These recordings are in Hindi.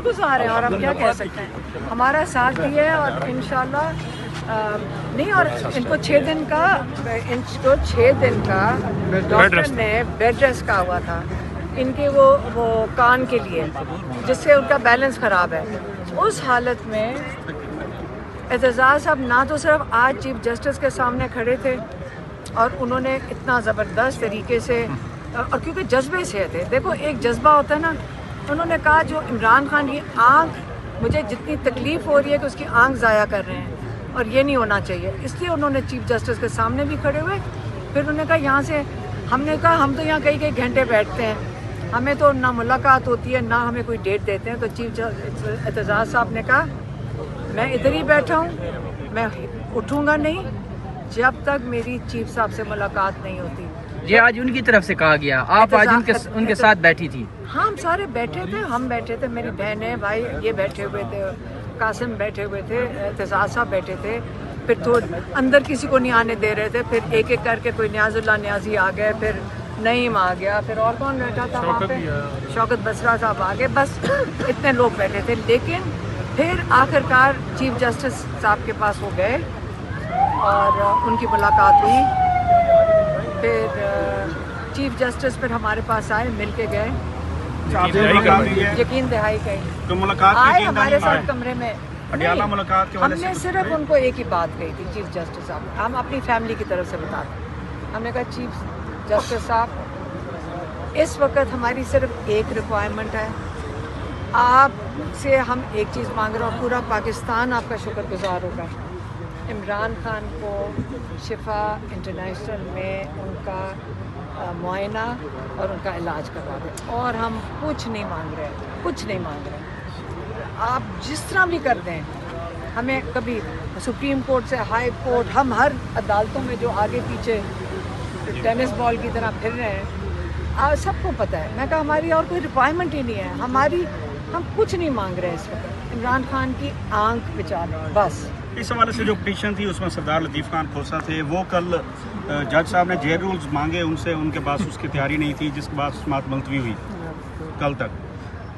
शुक्रगुजार हैं और हम क्या कह सकते हैं, हमारा साथ दिया है और इंशाल्लाह नहीं। और इनको 6 दिन का डॉक्टर ने बेड रेस्ट कहा हुआ था इनके वो कान के लिए, जिससे उनका बैलेंस ख़राब है। उस हालत में एतजाज़ साहब ना तो सिर्फ आज चीफ जस्टिस के सामने खड़े थे और उन्होंने इतना ज़बरदस्त तरीके से, और क्योंकि जज्बे से थे, देखो एक जज्बा होता है ना, उन्होंने कहा जो इमरान खान की आँख, मुझे जितनी तकलीफ़ हो रही है कि उसकी आँख ज़ाया कर रहे हैं और ये नहीं होना चाहिए, इसलिए उन्होंने चीफ जस्टिस के सामने भी खड़े हुए। फिर उन्होंने कहा यहाँ से, हमने कहा हम तो यहाँ कई घंटे बैठते हैं, हमें तो ना मुलाकात होती है ना हमें कोई डेट देते हैं। तो चीफ एतजाज़ साहब ने कहा मैं इधर ही बैठा हूँ, मैं उठूँगा नहीं जब तक मेरी चीफ साहब से मुलाकात नहीं होती। ये आज उनकी तरफ से कहा गया, आप आज उनके साथ बैठी थी? हाँ, हम सारे बैठे थे, हम बैठे थे, मेरी बहन है, भाई ये बैठे हुए थे, कासिम बैठे हुए थे, एतजाज़ साहब बैठे थे। फिर तो अंदर किसी को नहीं आने दे रहे थे, फिर एक एक करके कोई न्याजुल्लाह न्याजी आ गए, फिर नईम आ गया, फिर और कौन बैठा था वहाँ पे, शौकत बसरा साहब आ गए, बस इतने लोग बैठे थे। लेकिन फिर आखिरकार चीफ जस्टिस साहब के पास वो गए और उनकी मुलाकात हुई। फिर चीफ जस्टिस फिर हमारे पास आए, मिल के गए, यकीन दहाई गई, तो मुलाकात आए हमारे साथ कमरे में। मुलाकात के हमने सिर्फ उनको एक ही बात कही थी, चीफ जस्टिस साहब, हम अपनी फैमिली की तरफ से बताते हैं, हमने कहा चीफ जस्टिस साहब इस वक्त हमारी सिर्फ एक रिक्वायरमेंट है, आपसे हम एक चीज़ मांग रहे हैं, पूरा पाकिस्तान आपका शुक्रगुजार होगा। इमरान खान को शिफा इंटरनेशनल में उनका मुआयना और उनका इलाज करवा दें, और हम कुछ नहीं मांग रहे, कुछ नहीं मांग रहे। आप जिस तरह भी कर दें, हमें कभी सुप्रीम कोर्ट से हाई कोर्ट, हम हर अदालतों में जो आगे पीछे टेनिस बॉल की तरह फिर रहे हैं, सबको पता है। मैं कहा हमारी और कोई रिक्वायरमेंट ही नहीं है, हम कुछ नहीं मांग रहे इस वक्त, इमरान खान की आंख बचा लें बस। इस हवाले से जो पिटीशन थी उसमें सरदार लतीफ़ खान खोसा थे, वो कल जज साहब ने जेल रूल्स मांगे उनसे, उनके पास उसकी तैयारी नहीं थी, जिसके बाद समाअत मुलतवी हुई कल तक।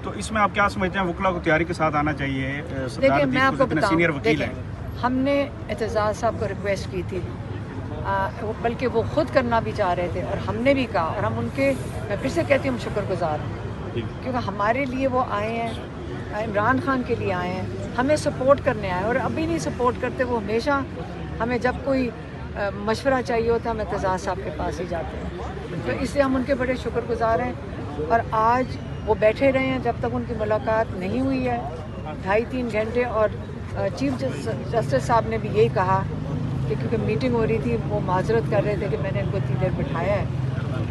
तो इसमें आप क्या समझते हैं, वकीलों को तैयारी के साथ आना चाहिए? देखिए मैं आपको बताऊं, सीनियर वकील हैं, हमने एतजाज़ साहब को रिक्वेस्ट की थी, बल्कि वो खुद करना भी चाह रहे थे और हमने भी कहा, और हम उनके, मैं फिर से कहती हूँ, हम शुक्रगुजार हैं क्योंकि हमारे लिए वो आए हैं, इमरान खान के लिए आए हैं, हमें सपोर्ट करने आए, और अभी नहीं सपोर्ट करते। वो हमेशा हमें जब कोई मशवरा चाहिए होता है, हम एतजाज़ साहब के पास ही जाते हैं, तो इसलिए हम उनके बड़े शुक्रगुजार हैं। और आज वो बैठे रहे हैं जब तक उनकी मुलाकात नहीं हुई है, 2.5-3 घंटे, और चीफ जस्टिस साहब ने भी यही कहा कि क्योंकि मीटिंग हो रही थी, वो माजरत कर रहे थे कि मैंने इनको इतनी देर बिठाया है,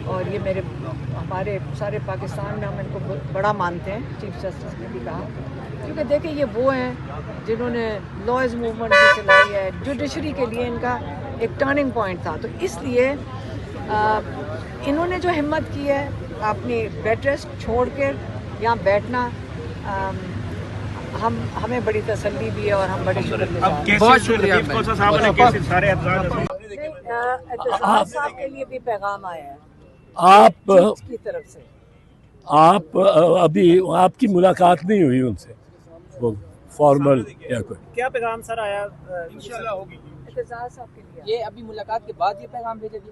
और ये हमारे सारे पाकिस्तान में हम इनको बड़ा मानते हैं, चीफ जस्टिस ने भी कहा, क्योंकि देखिए ये वो हैं जिन्होंने लॉज मूवमेंट भी चलाई है, जुडिशरी के लिए इनका एक टर्निंग पॉइंट था। तो इसलिए इन्होंने जो हिम्मत की है अपनी बेड रेस्ट छोड़ के यहाँ बैठना, हमें बड़ी तसल्ली भी है और हम बड़े शुक्रगुजार हैं। बहुत शुक्रिया साहब के लिए भी पैगाम आया है आप की तरफ से। आप अभी आपकी मुलाकात नहीं हुई उनसे, वो फॉर्मल या कोई? क्या पैगाम सर आया? इंशाल्लाह होगी एतजाज़ साहब के लिए, ये अभी मुलाकात के बाद ये पैगाम भेजा गया?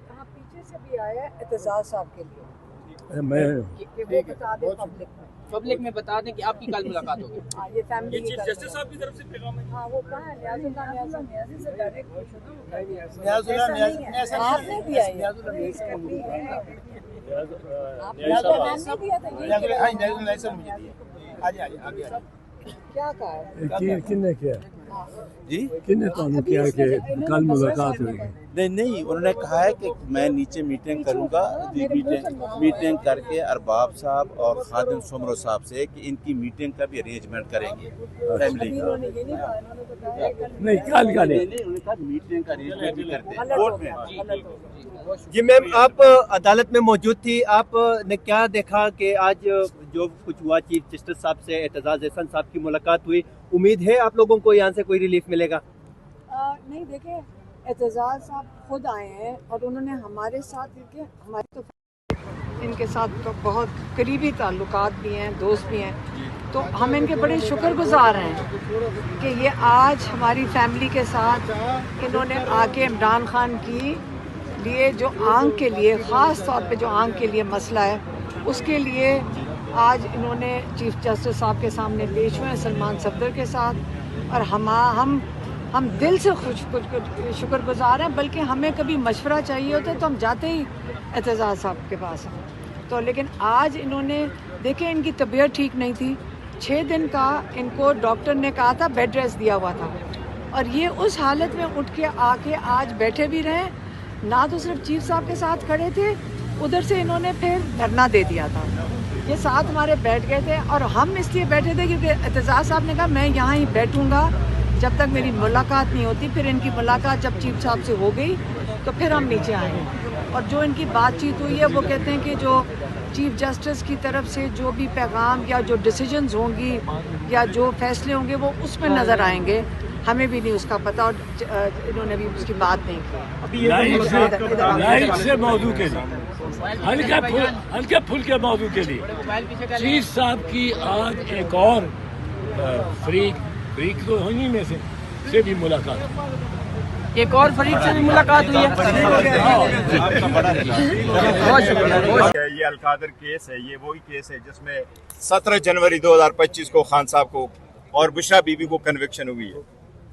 हाँ, पीछे से भी आया है एतजाज़ साहब के लिए, मैं कि वो बता दें पब्लिक में बता दें कि आपकी कल मुलाकात होगी। हाँ, ये फैमिली की जस्टिस साहब की तरफ से पैगाम है। हाँ, वो कहाँ है, न्याज़ी से डायरेक्ट आपने दिया है, क्या कहा है? किन्ने किया जी? किन्ने तो किया कि कल मुलाकात हुई? नहीं, उन्होंने कहा है कि मैं नीचे मीटिंग करूंगा, मीटिंग करके अरबाब साहब और खादिम सुमरो साहब से कि इनकी मीटिंग का भी अरेंजमेंट करेंगे फैमिली का। नहीं, कल का नहीं, उन्होंने कहा मीटिंग का अरेंजमेंट भी करते हैं कोर्ट में। जी मैम, आप अदालत में मौजूद थी, आपने क्या देखा कि आज जो कुछ हुआ, चीफ जस्टिस साहब से एतजाज़ एहसन साहब की मुलाकात हुई, उम्मीद है आप लोगों को यहाँ से कोई रिलीफ मिलेगा? नहीं, देखिए एतजाज़ साहब खुद आए हैं और उन्होंने हमारे साथ, हमारे तो इनके साथ तो बहुत करीबी ताल्लुकात भी हैं, दोस्त भी हैं, तो हम इनके बड़े शुक्रगुजार हैं कि ये आज हमारी फैमिली के साथ इन्होंने आके इमरान खान की लिए जो आंख के लिए, ख़ास तौर पे जो आंख के लिए मसला है उसके लिए आज इन्होंने चीफ जस्टिस साहब के सामने पेश हुए हैं सलमान सफदर के साथ। और हम दिल से शुक्रगुजार हैं, बल्कि हमें कभी मशवरा चाहिए होता तो हम जाते ही एतजाज़ साहब के पास हैं। तो लेकिन आज इन्होंने देखें, इनकी तबीयत ठीक नहीं थी, 6 दिन का इनको डॉक्टर ने कहा था, बेड रेस्ट दिया हुआ था, और ये उस हालत में उठ के आके आज बैठे भी रहे, ना तो सिर्फ चीफ साहब के साथ खड़े थे, उधर से इन्होंने फिर धरना दे दिया था। ये साथ हमारे बैठ गए थे, और हम इसलिए बैठे थे क्योंकि एतजाज़ साहब ने कहा मैं यहाँ ही बैठूँगा जब तक मेरी मुलाकात नहीं होती। फिर इनकी मुलाकात जब चीफ साहब से हो गई तो फिर हम नीचे आए, और जो इनकी बातचीत हुई है वो कहते हैं कि जो चीफ जस्टिस की तरफ से जो भी पैगाम या जो डिसीजंस होंगी या जो फैसले होंगे वो उसमें नज़र आएंगे, हमें भी नहीं उसका पता, और इन्होंने भी उसकी बात नहीं की। लाइट से मौजू के लिए, हल्के फुल्के मौजू के लिए चीफ साहब की आज एक और फ्रीक तो होनी में से भी मुलाकात, एक और फरीक से भी मुलाकात हुई है। ये अलकादर केस है, ये वही केस है जिसमें 17 जनवरी 2025 को खान साहब को और बुशरा बीबी को कन्विक्शन हुई है।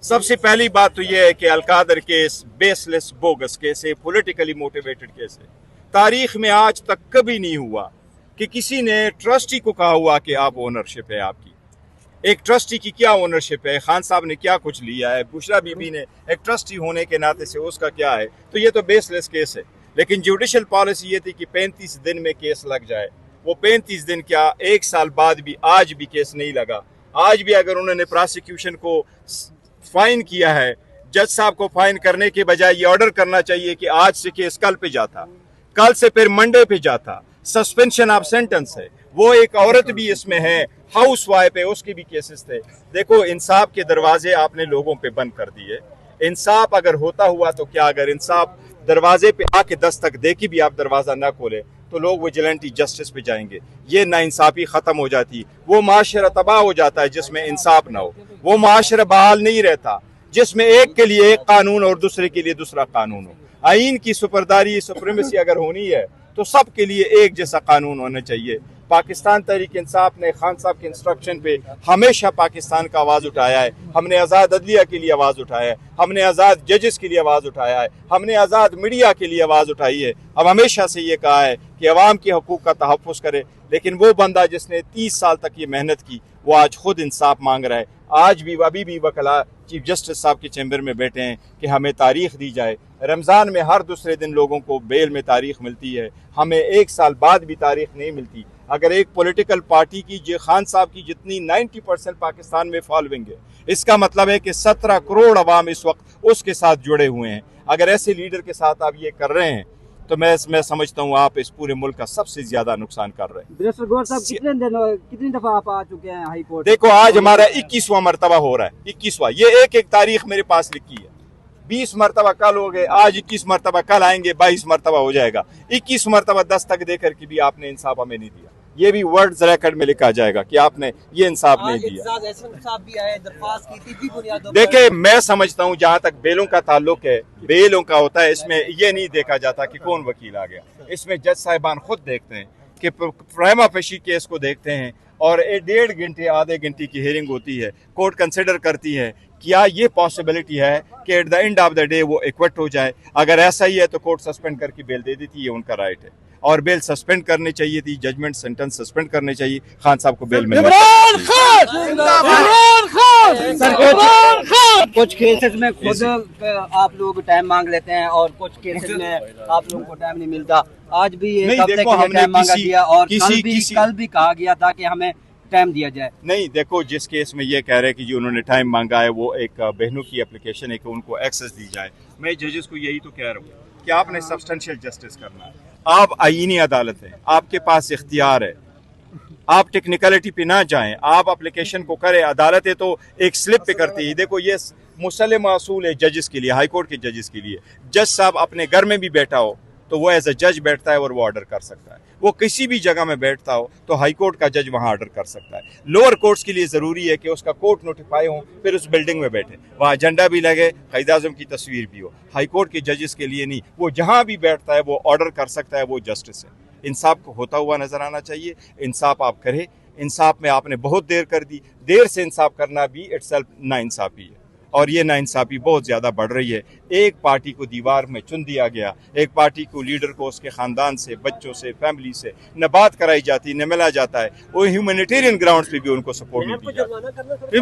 सबसे पहली बात तो ये है कि Al-Qadir case baseless bogus case है, पॉलिटिकली मोटिवेटेड केस है। तारीख में आज तक कभी नहीं हुआ कि किसी ने ट्रस्टी को कहा हुआ कि आप ओनरशिप है आपकी। एक ट्रस्टी की क्या ओनरशिप है, खान साहब ने क्या कुछ लिया है, बुशरा बीबी ने एक ट्रस्टी होने के नाते से उसका क्या है, तो ये तो बेसलेस केस है। लेकिन जुडिशल पॉलिसी ये थी कि 35 दिन में केस लग जाए। वो 35 दिन क्या, 1 साल बाद भी आज भी केस नहीं लगा। आज भी अगर उन्होंने प्रोसिक्यूशन को फाइन किया है, जज साहब को फाइन करने के बजाय ये ऑर्डर करना चाहिए कि आज से केस कल पे जाता, कल से फिर मंडे पे जाता। सस्पेंशन ऑफ सेंटेंस है, वो एक औरत भी इसमें है, हाउस वाइफ है, उसके भी केसेस थे। देखो, इंसाफ के दरवाजे आपने लोगों पे बंद कर दिए। इंसाफ अगर होता हुआ तो क्या, अगर इंसाफ दरवाजे पे आके दस्तक दे के भी आप दरवाजा ना खोले तो लोग विजिलेंटी जस्टिस पे जाएंगे, ये नाइंसाफी खत्म हो जाती, वो माशरा तबाह हो जाता है जिसमें इंसाफ ना हो, वो माशरा बहाल नहीं रहता जिसमें एक के लिए एक कानून और दूसरे के लिए दूसरा कानून हो। आइन की सुपरदारी, सुप्रीमेसी अगर होनी है तो सबके लिए एक जैसा कानून होना चाहिए। पाकिस्तान तहरीक इंसाफ ने खान साहब के इंस्ट्रक्शन पे हमेशा पाकिस्तान का आवाज़ उठाया है। हमने आज़ाद अदलिया के लिए आवाज़ उठाया है, हमने आज़ाद जजेस के लिए आवाज़ उठाया है, हमने आज़ाद मीडिया के लिए आवाज़ उठाई है। अब हमेशा से ये कहा है कि अवाम के हकूक़ का तहफ़्फ़ुज़ करे। लेकिन वो बंदा जिसने 30 साल तक ये मेहनत की, वो आज खुद इंसाफ मांग रहा है। आज भी अभी भी वकला चीफ जस्टिस साहब के चैम्बर में बैठे हैं कि हमें तारीख दी जाए। रमज़ान में हर दूसरे दिन लोगों को बेल में तारीख मिलती है, हमें 1 साल बाद भी तारीख नहीं मिलती। अगर एक पॉलिटिकल पार्टी की खान साहब की जितनी 90% पाकिस्तान में फॉलोइंग है, इसका मतलब है कि 17 करोड़ अवाम इस वक्त उसके साथ जुड़े हुए हैं। अगर ऐसे लीडर के साथ आप ये कर रहे हैं तो मैं समझता हूँ आप इस पूरे मुल्क का सबसे ज्यादा नुकसान कर रहे हैं। कितनी दफा आप आ चुके हैं हाई कोर्ट? देखो, आज हमारा 21वां मरतबा हो रहा है, 21वां। ये एक तारीख मेरे पास लिखी है, 20 मरतबा कल हो गए, आज 21 मरतबा, कल आएंगे 22 मरतबा हो जाएगा। 21 मरतबा दस्तक देकर के भी आपने इंसाफ हमें नहीं दिया। ये भी वर्ड्स रिकॉर्ड में लिखा जाएगा कि आपने ये इंसाफ नहीं दिया। देखिए, मैं समझता हूँ जहाँ तक बेलों का ताल्लुक है, बेलों का होता है, इसमें ये नहीं देखा जाता कि कौन वकील आ गया। इसमें जज साहिबान खुद देखते हैं कि प्राइमा फेशी केस को देखते हैं, और 1.5 घंटे आधे घंटे की हियरिंग होती है। कोर्ट कंसिडर करती है क्या ये पॉसिबिलिटी है कि at the end of the day वो एक्विट हो जाए। अगर ऐसा ही है तो कोर्ट सस्पेंड करके बेल दे देती है, उनका राइट है, और बेल सस्पेंड करनी चाहिए थी, जजमेंट सेंटेंस सस्पेंड करने चाहिए। खान साहब को बेल मिलना कुछ केसेस में खुद आप लोग टाइम मांग लेते हैं और कुछ केसेस में आप लोगों को टाइम नहीं मिलता। आज भी ये हफ्ते के लिए टाइम मांगा गया, और कल भी कहा गया था कि हमें टाइम दिया जाए। नहीं, देखो, जिस केस में ये कह रहे हैं कि जो उन्होंने टाइम मांगा है वो एक बहनों की एप्लीकेशन है कि उनको एक्सेस दी जाए। मैं जजेस को यही तो कह रहा हूँ कि आपने सब्सटेंशियल जस्टिस करना है। आप आईनी अदालत है, आपके पास इख्तियार है, आप टेक्निकलिटी पे ना जाएं, आप एप्लीकेशन को करें। अदालतें तो एक स्लिप पे करती है। देखो, ये मुसल्लम असूल है जजेस के लिए, हाई कोर्ट के जजेस के लिए। जज साहब अपने घर में भी बैठा हो, तो वो एज अ जज बैठता है और वो ऑर्डर कर सकता है। वो किसी भी जगह में बैठता हो तो हाई कोर्ट का जज वहाँ ऑर्डर कर सकता है। लोअर कोर्ट्स के लिए ज़रूरी है कि उसका कोर्ट नोटिफाई हो, फिर उस बिल्डिंग में बैठे, वहाँ झंडा भी लगे, कायद आज़म की तस्वीर भी हो। हाई कोर्ट के जजेस के लिए नहीं, वो जहाँ भी बैठता है वो ऑर्डर कर सकता है, वो जस्टिस है। इंसाफ को होता हुआ नजर आना चाहिए। इंसाफ आप करें, इंसाफ में आपने बहुत देर कर दी, देर से इंसाफ करना भी इटसेल्फ नाइंसाफी है, और ये नाइंसाफी बहुत ज़्यादा बढ़ रही है। एक पार्टी को दीवार में चुन दिया गया, एक पार्टी को लीडर को उसके ख़ानदान से, बच्चों से, फैमिली से न बात कराई जाती, न मिला जाता है, वो ह्यूमैनिटेरियन ग्राउंड्स पे भी उनको सपोर्ट नहीं दी जाती।